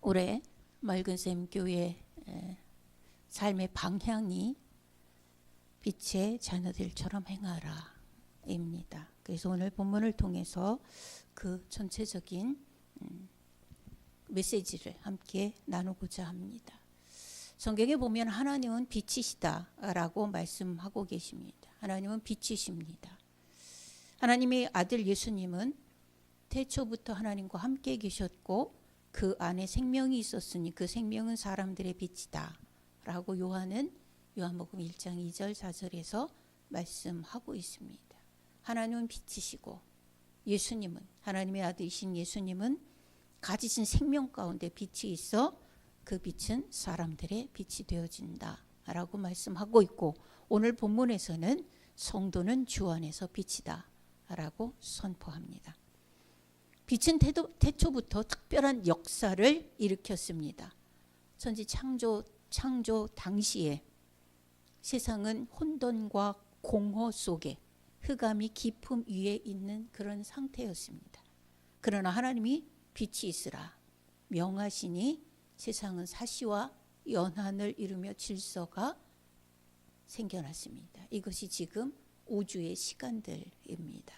올해 맑은샘 교회 삶의 방향이 빛의 자녀들처럼 행하라 입니다. 그래서 오늘 본문을 통해서 그 전체적인 메시지를 함께 나누고자 합니다. 성경에 보면 하나님은 빛이시다라고 말씀하고 계십니다. 하나님은 빛이십니다. 하나님의 아들 예수님은 태초부터 하나님과 함께 계셨고 그 안에 생명이 있었으니 그 생명은 사람들의 빛이다 라고 요한복음 1장 2절 4절에서 말씀하고 있습니다. 하나님은 빛이시고 예수님은, 하나님의 아들이신 예수님은 가지신 생명 가운데 빛이 있어 그 빛은 사람들의 빛이 되어진다 라고 말씀하고 있고, 오늘 본문에서는 성도는 주 안에서 빛이다 라고 선포합니다. 빛은 태초부터 특별한 역사를 일으켰습니다. 천지 창조 당시에 세상은 혼돈과 공허 속에 흑암이 깊음 위에 있는 그런 상태였습니다. 그러나 하나님이 빛이 있으라 명하시니 세상은 사시와 연한을 이루며 질서가 생겨났습니다. 이것이 지금 우주의 시간들입니다.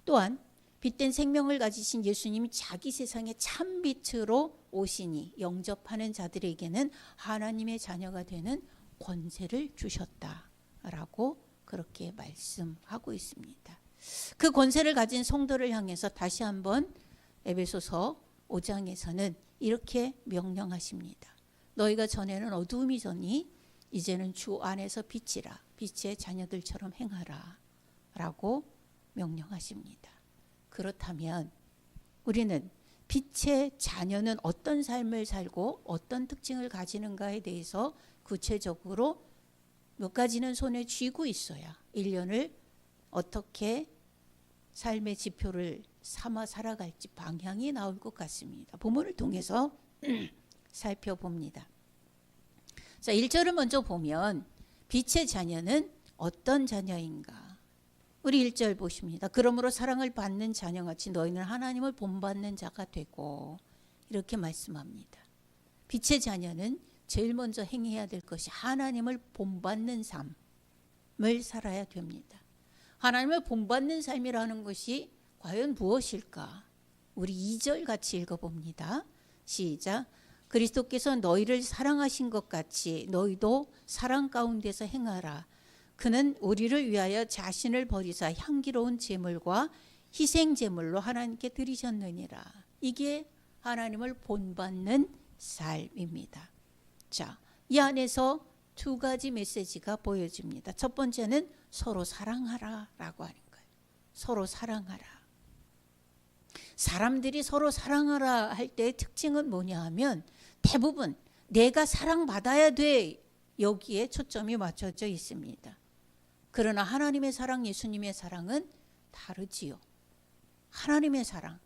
또한 빛된 생명을 가지신 예수님이 자기 세상에 참빛으로 오시니 영접하는 자들에게는 하나님의 자녀가 되는 권세를 주셨다라고 그렇게 말씀하고 있습니다. 그 권세를 가진 성도를 향해서 다시 한번 에베소서 5장에서는 이렇게 명령하십니다. 너희가 전에는 어두움이더니 이제는 주 안에서 빛이라, 빛의 자녀들처럼 행하라 라고 명령하십니다. 그렇다면 우리는 빛의 자녀는 어떤 삶을 살고 어떤 특징을 가지는가에 대해서 구체적으로 몇 가지는 손에 쥐고 있어야 1년을 어떻게 삶의 지표를 삼아 살아갈지 방향이 나올 것 같습니다. 본문을 통해서 살펴봅니다. 자, 1절을 먼저 보면 빛의 자녀는 어떤 자녀인가? 우리 1절 보십니다. 그러므로 사랑을 받는 자녀같이 너희는 하나님을 본받는 자가 되고, 이렇게 말씀합니다. 빛의 자녀는 제일 먼저 행해야 될 것이 하나님을 본받는 삶을 살아야 됩니다. 하나님을 본받는 삶이라는 것이 과연 무엇일까? 우리 2절 같이 읽어봅니다. 시작. 그리스도께서 너희를 사랑하신 것 같이 너희도 사랑 가운데서 행하라. 그는 우리를 위하여 자신을 버리사 향기로운 제물과 희생 제물로 하나님께 드리셨느니라. 이게 하나님을 본받는 삶입니다. 자, 이 안에서 두 가지 메시지가 보여집니다. 첫 번째는 서로 사랑하라 라고 하는 거예요. 서로 사랑하라. 사람들이 서로 사랑하라 할 때의 특징은 뭐냐 하면 대부분 내가 사랑받아야 돼, 여기에 초점이 맞춰져 있습니다. 그러나 하나님의 사랑, 예수님의 사랑은 다르지요. 하나님의 사랑,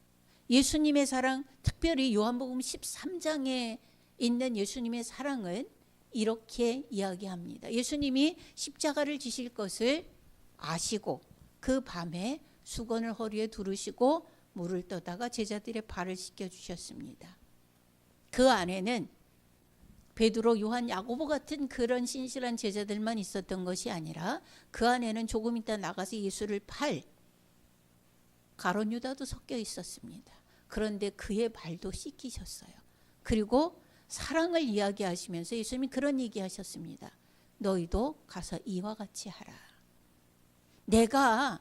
예수님의 사랑, 특별히 요한복음 13장에 있는 예수님의 사랑은 이렇게 이야기합니다. 예수님이 십자가를 지실 것을 아시고 그 밤에 수건을 허리에 두르시고 물을 떠다가 제자들의 발을 씻겨주셨습니다. 그 안에는 베드로, 요한, 야고보 같은 그런 신실한 제자들만 있었던 것이 아니라 그 안에는 조금 있다 나가서 예수를 팔 가룟 유다도 섞여 있었습니다. 그런데 그의 발도 씻기셨어요. 그리고 사랑을 이야기하시면서 예수님이 그런 얘기하셨습니다. 너희도 가서 이와 같이 하라. 내가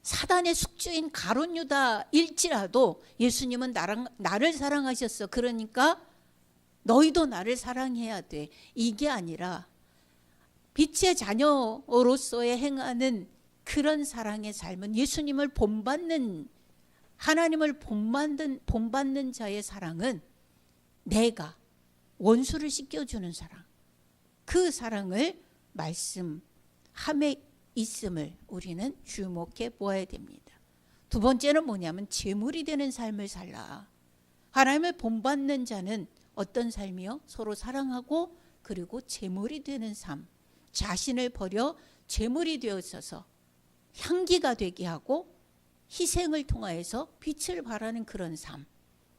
사단의 숙주인 가룟 유다일지라도 예수님은 나를 사랑하셨어. 그러니까 너희도 나를 사랑해야 돼. 이게 아니라 빛의 자녀로서의 행하는 그런 사랑의 삶은 예수님을 본받는, 하나님을 본받는 자의 사랑은 내가 원수를 씻겨주는 사랑, 그 사랑을 말씀함에 있음을 우리는 주목해 보아야 됩니다. 두 번째는 뭐냐면 제물이 되는 삶을 살라. 하나님을 본받는 자는 어떤 삶이요? 서로 사랑하고 그리고 제물이 되는 삶, 자신을 버려 제물이 되어서 향기가 되게 하고 희생을 통하여서 빛을 발하는 그런 삶,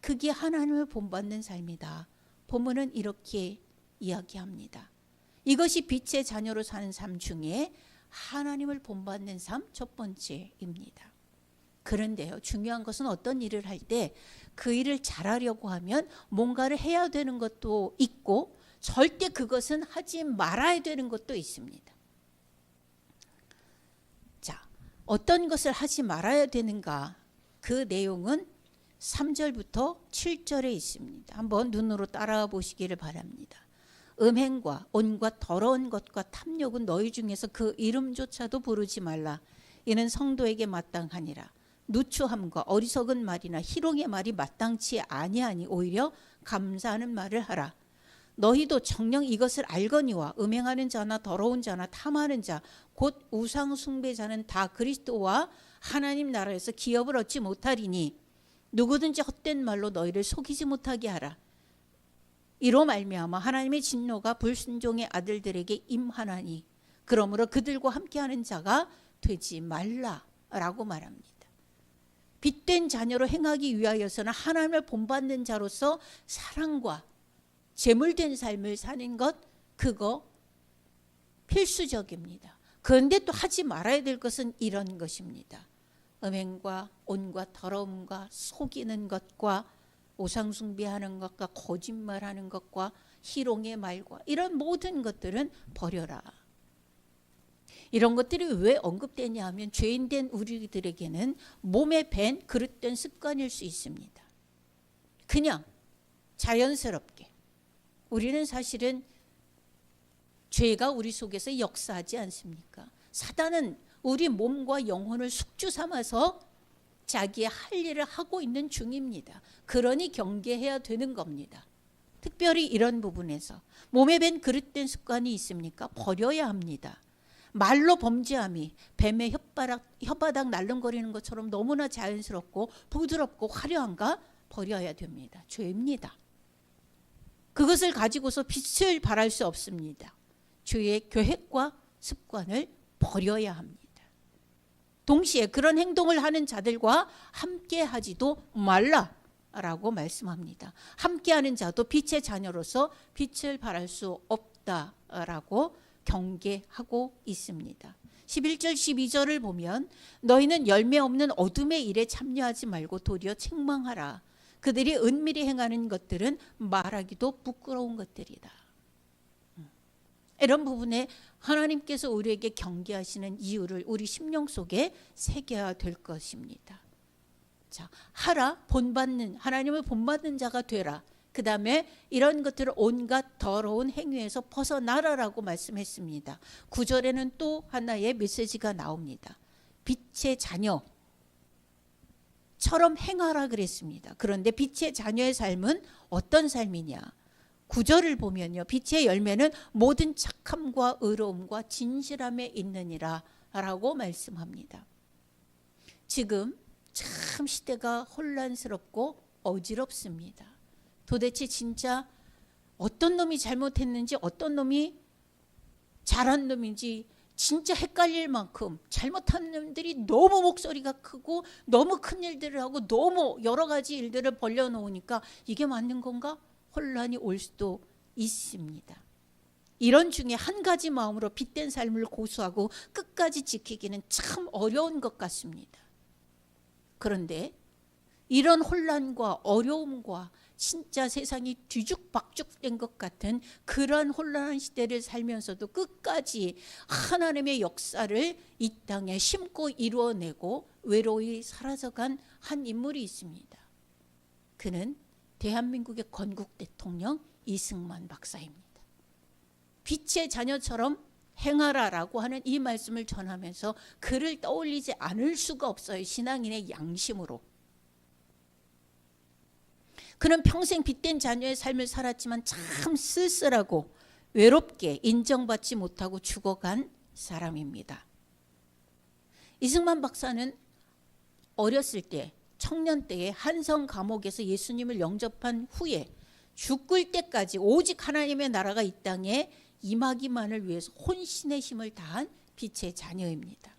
그게 하나님을 본받는 삶이다. 본문은 이렇게 이야기합니다. 이것이 빛의 자녀로 사는 삶 중에 하나님을 본받는 삶 첫 번째입니다. 그런데요, 중요한 것은 어떤 일을 할 때 그 일을 잘하려고 하면 뭔가를 해야 되는 것도 있고 절대 그것은 하지 말아야 되는 것도 있습니다. 자, 어떤 것을 하지 말아야 되는가? 그 내용은 3절부터 7절에 있습니다. 한번 눈으로 따라와 보시기를 바랍니다. 음행과 온갖 더러운 것과 탐욕은 너희 중에서 그 이름조차도 부르지 말라. 이는 성도에게 마땅하니라. 누추함과 어리석은 말이나 희롱의 말이 마땅치 아니하니 오히려 감사하는 말을 하라. 너희도 정녕 이것을 알거니와 음행하는 자나 더러운 자나 탐하는 자 곧 우상 숭배자는 다 그리스도와 하나님 나라에서 기업을 얻지 못하리니 누구든지 헛된 말로 너희를 속이지 못하게 하라. 이로 말미암아 하나님의 진노가 불순종의 아들들에게 임하나니 그러므로 그들과 함께하는 자가 되지 말라라고 말합니다. 빛된 자녀로 행하기 위하여서는 하나님을 본받는 자로서 사랑과 재물된 삶을 사는 것, 그거 필수적입니다. 그런데 또 하지 말아야 될 것은 이런 것입니다. 음행과 온갖 더러움과 속이는 것과 우상숭배하는 것과 거짓말하는 것과 희롱의 말과 이런 모든 것들은 버려라. 이런 것들이 왜 언급되냐 하면 죄인된 우리들에게는 몸에 밴 그릇된 습관일 수 있습니다. 그냥 자연스럽게 우리는 사실은 죄가 우리 속에서 역사하지 않습니까? 사단은 우리 몸과 영혼을 숙주 삼아서 자기의 할 일을 하고 있는 중입니다. 그러니 경계해야 되는 겁니다. 특별히 이런 부분에서 몸에 밴 그릇된 습관이 있습니까? 버려야 합니다. 말로 범죄함이 뱀의 혓바닥 날름거리는 것처럼 너무나 자연스럽고 부드럽고 화려한가? 버려야 됩니다. 죄입니다. 그것을 가지고서 빛을 발할 수 없습니다. 죄의 계획과 습관을 버려야 합니다. 동시에 그런 행동을 하는 자들과 함께 하지도 말라라고 말씀합니다. 함께하는 자도 빛의 자녀로서 빛을 발할 수 없다라고 경계하고 있습니다. 11절 12절을 보면 너희는 열매 없는 어둠의 일에 참여하지 말고 도리어 책망하라. 그들이 은밀히 행하는 것들은 말하기도 부끄러운 것들이다. 이런 부분에 하나님께서 우리에게 경계하시는 이유를 우리 심령 속에 새겨야 될 것입니다. 자, 하라, 본받는 하나님을 본받는 자가 되라. 그 다음에 이런 것들을 온갖 더러운 행위에서 벗어나라라고 말씀했습니다. 9절에는 또 하나의 메시지가 나옵니다. 빛의 자녀처럼 행하라 그랬습니다. 그런데 빛의 자녀의 삶은 어떤 삶이냐? 9절을 보면요, 빛의 열매는 모든 착함과 의로움과 진실함에 있느니라 라고 말씀합니다. 지금 참 시대가 혼란스럽고 어지럽습니다. 도대체 진짜 어떤 놈이 잘못했는지 어떤 놈이 잘한 놈인지 진짜 헷갈릴 만큼 잘못한 놈들이 너무 목소리가 크고 너무 큰 일들을 하고 너무 여러 가지 일들을 벌려놓으니까 이게 맞는 건가? 혼란이 올 수도 있습니다. 이런 중에 한 가지 마음으로 빛된 삶을 고수하고 끝까지 지키기는 참 어려운 것 같습니다. 그런데 이런 혼란과 어려움과 진짜 세상이 뒤죽박죽된 것 같은 그런 혼란한 시대를 살면서도 끝까지 하나님의 역사를 이 땅에 심고 이루어내고 외로이 사라져간 한 인물이 있습니다. 그는 대한민국의 건국 대통령 이승만 박사입니다. 빛의 자녀처럼 행하라라고 하는 이 말씀을 전하면서 그를 떠올리지 않을 수가 없어요. 신앙인의 양심으로. 그는 평생 빛된 자녀의 삶을 살았지만 참 쓸쓸하고 외롭게 인정받지 못하고 죽어간 사람입니다. 이승만 박사는 어렸을 때, 청년 때에 한성 감옥에서 예수님을 영접한 후에 죽을 때까지 오직 하나님의 나라가 이 땅에 임하기만을 위해서 혼신의 힘을 다한 빛의 자녀입니다.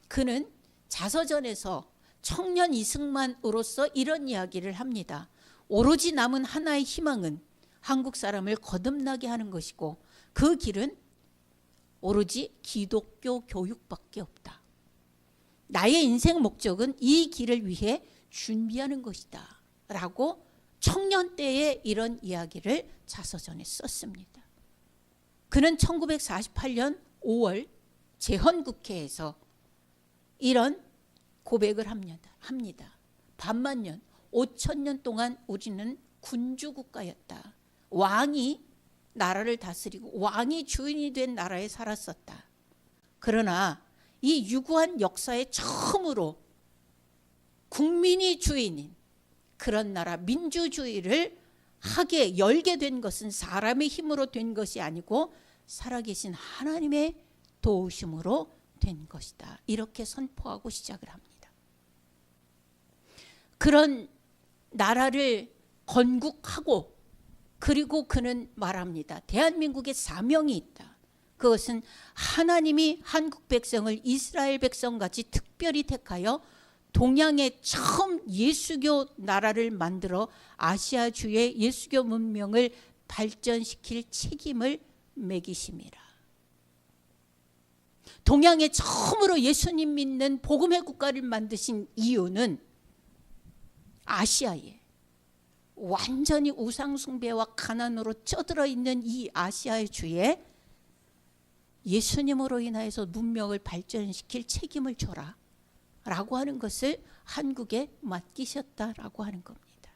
그는 자서전에서 청년 이승만으로서 이런 이야기를 합니다. 오로지 남은 하나의 희망은 한국 사람을 거듭나게 하는 것이고 그 길은 오로지 기독교 교육밖에 없다. 나의 인생 목적은 이 길을 위해 준비하는 것이다 라고 청년 때에 이런 이야기를 자서전에 썼습니다. 그는 1948년 5월 제헌국회에서 이런 고백을 합니다. 반만년 5,000년 동안 우리는 군주국가였다. 왕이 나라를 다스리고 왕이 주인이 된 나라에 살았었다. 그러나 이 유구한 역사에 처음으로 국민이 주인인 그런 나라 민주주의를 하게 열게 된 것은 사람의 힘으로 된 것이 아니고 살아계신 하나님의 도우심으로 된 것이다. 이렇게 선포하고 시작을 합니다. 그런 나라를 건국하고 그리고 그는 말합니다. 대한민국에 사명이 있다. 그것은 하나님이 한국 백성을 이스라엘 백성같이 특별히 택하여 동양에 처음 예수교 나라를 만들어 아시아주의 예수교 문명을 발전시킬 책임을 매기심이라. 동양에 처음으로 예수님 믿는 복음의 국가를 만드신 이유는 아시아에 완전히 우상숭배와 가난으로 쩌들어 있는 이 아시아의 주에 예수님으로 인하여서 문명을 발전시킬 책임을 줘라 라고 하는 것을 한국에 맡기셨다라고 하는 겁니다.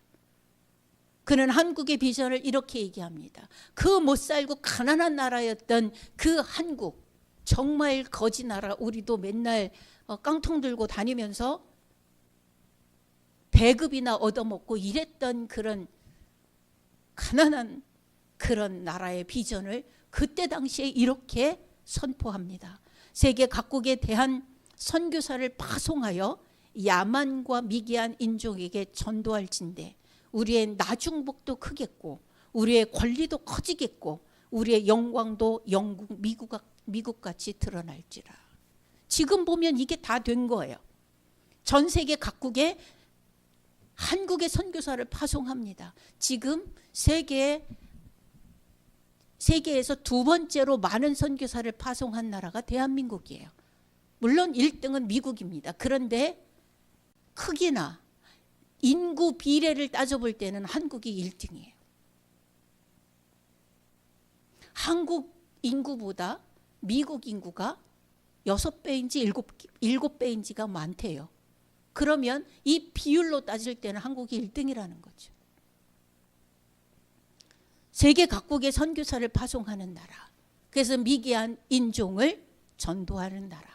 그는 한국의 비전을 이렇게 얘기합니다. 그 못 살고 가난한 나라였던 그 한국, 정말 거지 나라, 우리도 맨날 깡통 들고 다니면서 배급이나 얻어먹고 이랬던 그런 가난한 그런 나라의 비전을 그때 당시에 이렇게 선포합니다. 세계 각국에 대한 선교사를 파송하여 야만과 미개한 인종에게 전도할진대 우리의 나중복도 크겠고 우리의 권리도 커지겠고 우리의 영광도 영국, 미국같이 드러날지라. 지금 보면 이게 다 된 거예요. 전 세계 각국에 한국의 선교사를 파송합니다. 지금 세계에서 두 번째로 많은 선교사를 파송한 나라가 대한민국이에요. 물론 1등은 미국입니다. 그런데 크기나 인구 비례를 따져볼 때는 한국이 1등이에요. 한국 인구보다 미국 인구가 6배인지 7배인지가 많대요. 그러면 이 비율로 따질 때는 한국이 1등이라는 거죠. 세계 각국의 선교사를 파송하는 나라. 그래서 미개한 인종을 전도하는 나라.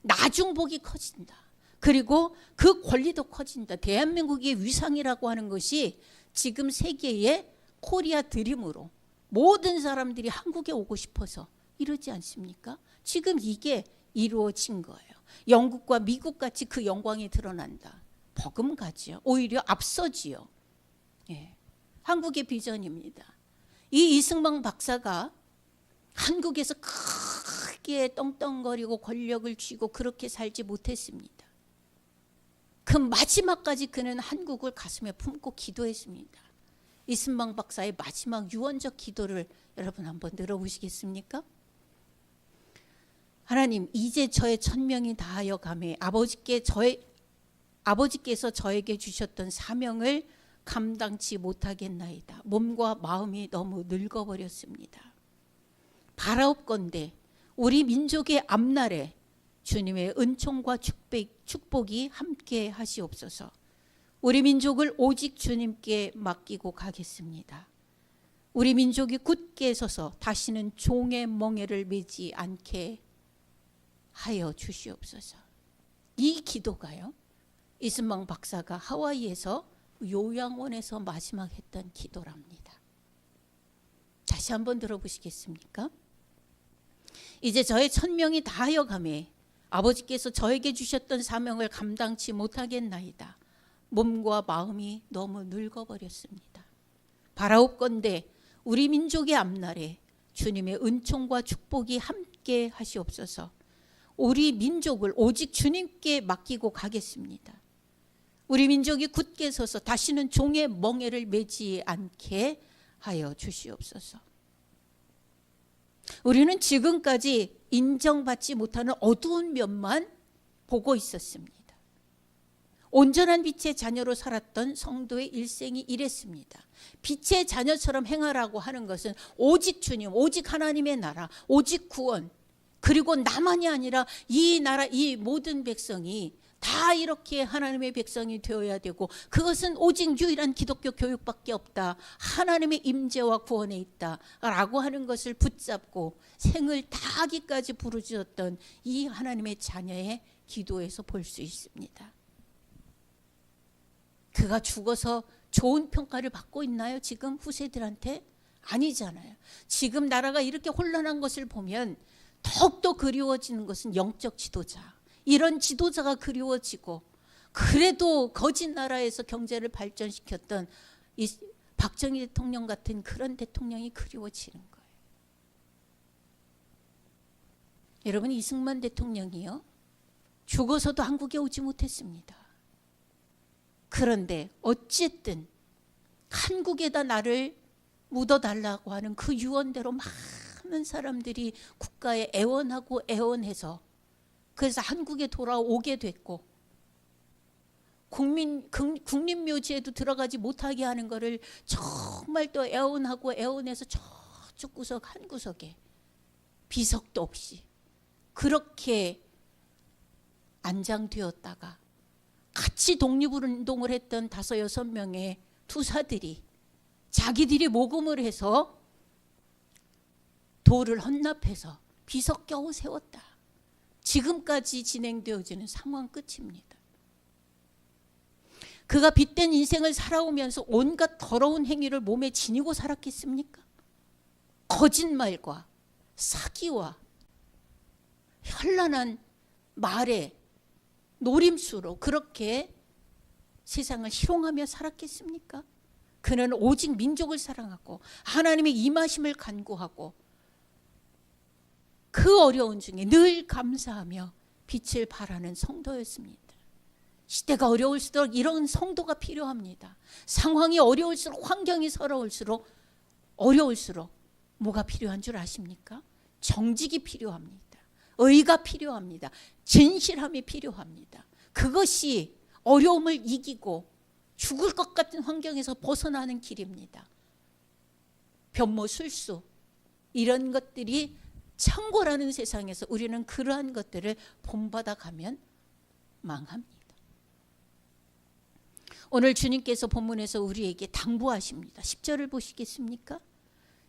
나중복이 커진다. 그리고 그 권리도 커진다. 대한민국의 위상이라고 하는 것이 지금 세계의 코리아 드림으로 모든 사람들이 한국에 오고 싶어서 이러지 않습니까? 지금 이게 이루어진 거예요. 영국과 미국같이 그 영광이 드러난다. 버금가지요. 오히려 앞서지요. 예. 한국의 비전입니다. 이 이승만 박사가 한국에서 크게 떵떵거리고 권력을 쥐고 그렇게 살지 못했습니다. 그 마지막까지 그는 한국을 가슴에 품고 기도했습니다. 이승만 박사의 마지막 유언적 기도를 여러분 한번 들어보시겠습니까? 하나님, 이제 저의 천명이 다하여 가매 아버지께서 저에게 주셨던 사명을 감당치 못하겠나이다. 몸과 마음이 너무 늙어버렸습니다. 바라옵건대 우리 민족의 앞날에 주님의 은총과 축복이 함께 하시옵소서. 우리 민족을 오직 주님께 맡기고 가겠습니다. 우리 민족이 굳게 서서 다시는 종의 멍에를 매지 않게 하여 주시옵소서. 이 기도가요, 이승만 박사가 하와이에서 요양원에서 마지막 했던 기도랍니다. 다시 한번 들어보시겠습니까? 이제 저의 천명이 다하여 가매 아버지께서 저에게 주셨던 사명을 감당치 못하겠나이다. 몸과 마음이 너무 늙어버렸습니다. 바라옵건대 우리 민족의 앞날에 주님의 은총과 축복이 함께 하시옵소서. 우리 민족을 오직 주님께 맡기고 가겠습니다. 우리 민족이 굳게 서서 다시는 종의 멍에를 매지 않게 하여 주시옵소서. 우리는 지금까지 인정받지 못하는 어두운 면만 보고 있었습니다. 온전한 빛의 자녀로 살았던 성도의 일생이 이랬습니다. 빛의 자녀처럼 행하라고 하는 것은 오직 주님, 오직 하나님의 나라, 오직 구원, 그리고 나만이 아니라 이 나라, 이 모든 백성이 다 이렇게 하나님의 백성이 되어야 되고, 그것은 오직 유일한 기독교 교육밖에 없다. 하나님의 임재와 구원에 있다 라고 하는 것을 붙잡고 생을 다하기까지 부르짖었던 이 하나님의 자녀의 기도에서 볼 수 있습니다. 그가 죽어서 좋은 평가를 받고 있나요? 지금 후세들한테? 아니잖아요. 지금 나라가 이렇게 혼란한 것을 보면 더욱더 그리워지는 것은 영적 지도자, 이런 지도자가 그리워지고, 그래도 거짓 나라에서 경제를 발전시켰던 이 박정희 대통령 같은 그런 대통령이 그리워지는 거예요. 여러분, 이승만 대통령이요, 죽어서도 한국에 오지 못했습니다. 그런데 어쨌든 한국에다 나를 묻어달라고 하는 그 유언대로 많은 사람들이 국가에 애원하고 애원해서, 그래서 한국에 돌아오게 됐고, 국립묘지에도 들어가지 못하게 하는 것을 정말 또 애원하고 애원해서 저쪽 구석 한 구석에 비석도 없이 그렇게 안장되었다가, 같이 독립운동을 했던 5-6명의 투사들이 자기들이 모금을 해서 돌을 헌납해서 비석 겨우 세웠다. 지금까지 진행되어지는 상황 끝입니다. 그가 빛된 인생을 살아오면서 온갖 더러운 행위를 몸에 지니고 살았겠습니까? 거짓말과 사기와 현란한 말에 노림수로 그렇게 세상을 희롱하며 살았겠습니까? 그는 오직 민족을 사랑하고 하나님의 임하심을 간구하고 그 어려운 중에 늘 감사하며 빛을 발하는 성도였습니다. 시대가 어려울수록 이런 성도가 필요합니다. 상황이 어려울수록, 환경이 서러울수록, 어려울수록 뭐가 필요한 줄 아십니까? 정직이 필요합니다. 의가 필요합니다. 진실함이 필요합니다. 그것이 어려움을 이기고 죽을 것 같은 환경에서 벗어나는 길입니다. 변모, 술수, 이런 것들이 창고라는 세상에서 우리는 그러한 것들을 본받아 가면 망합니다. 오늘 주님께서 본문에서 우리에게 당부하십니다. 10절을 보시겠습니까?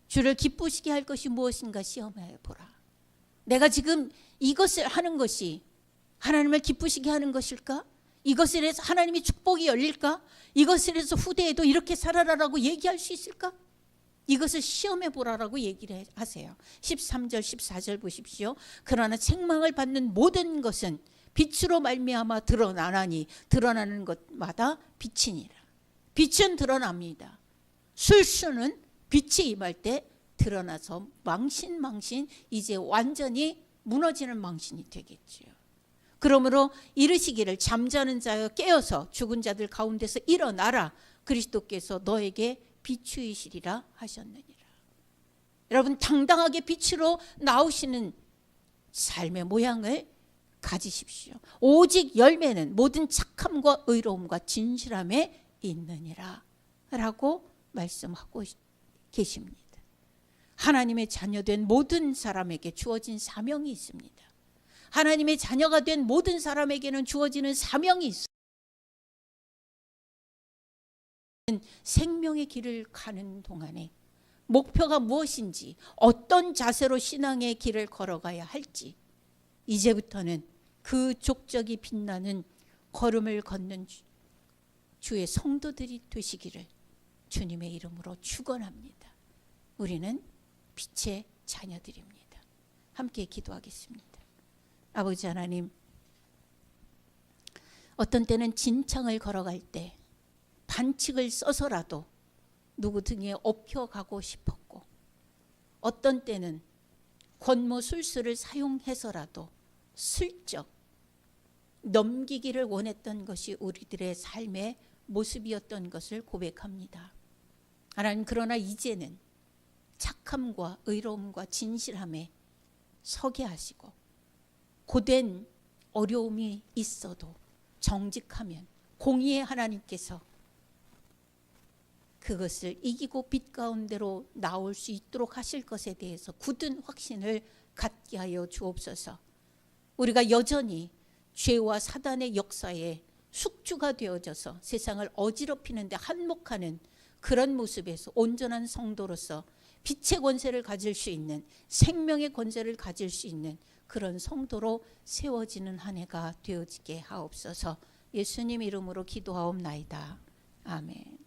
주를 기쁘시게 할 것이 무엇인가 시험해 보라. 내가 지금 이것을 하는 것이 하나님을 기쁘시게 하는 것일까? 이것을 해서 하나님의 축복이 열릴까? 이것을 해서 후대에도 이렇게 살아라라고 얘기할 수 있을까? 이것을 시험해 보라라고 얘기를 하세요. 13절 14절 보십시오. 그러나 책망을 받는 모든 것은 빛으로 말미암아 드러나나니 드러나는 것마다 빛이니라. 빛은 드러납니다. 술수는 빛이 임할 때 드러나서 망신 이제 완전히 무너지는 망신이 되겠지요. 그러므로 이르시기를 잠자는 자여 깨어서 죽은 자들 가운데서 일어나라. 그리스도께서 너에게 비추이시리라 하셨느니라. 여러분, 당당하게 빛으로 나오시는 삶의 모양을 가지십시오. 오직 열매는 모든 착함과 의로움과 진실함에 있느니라 라고 말씀하고 계십니다. 하나님의 자녀된 모든 사람에게 주어진 사명이 있습니다. 하나님의 자녀가 된 모든 사람에게는 주어지는 사명이 있습니다. 생명의 길을 가는 동안에 목표가 무엇인지, 어떤 자세로 신앙의 길을 걸어가야 할지, 이제부터는 그 족적이 빛나는 걸음을 걷는 주의 성도들이 되시기를 주님의 이름으로 축원합니다. 우리는 빛의 자녀들입니다. 함께 기도하겠습니다. 아버지 하나님, 어떤 때는 진창을 걸어갈 때 반칙을 써서라도 누구 등에 업혀가고 싶었고, 어떤 때는 권모술수를 사용해서라도 슬쩍 넘기기를 원했던 것이 우리들의 삶의 모습이었던 것을 고백합니다. 하나님, 그러나 이제는 착함과 의로움과 진실함에 서게 하시고, 고된 어려움이 있어도 정직하면 공의의 하나님께서 그것을 이기고 빛 가운데로 나올 수 있도록 하실 것에 대해서 굳은 확신을 갖게 하여 주옵소서. 우리가 여전히 죄와 사단의 역사에 숙주가 되어져서 세상을 어지럽히는 데 한몫하는 그런 모습에서 온전한 성도로서 빛의 권세를 가질 수 있는, 생명의 권세를 가질 수 있는 그런 성도로 세워지는 한 해가 되어지게 하옵소서. 예수님 이름으로 기도하옵나이다. 아멘.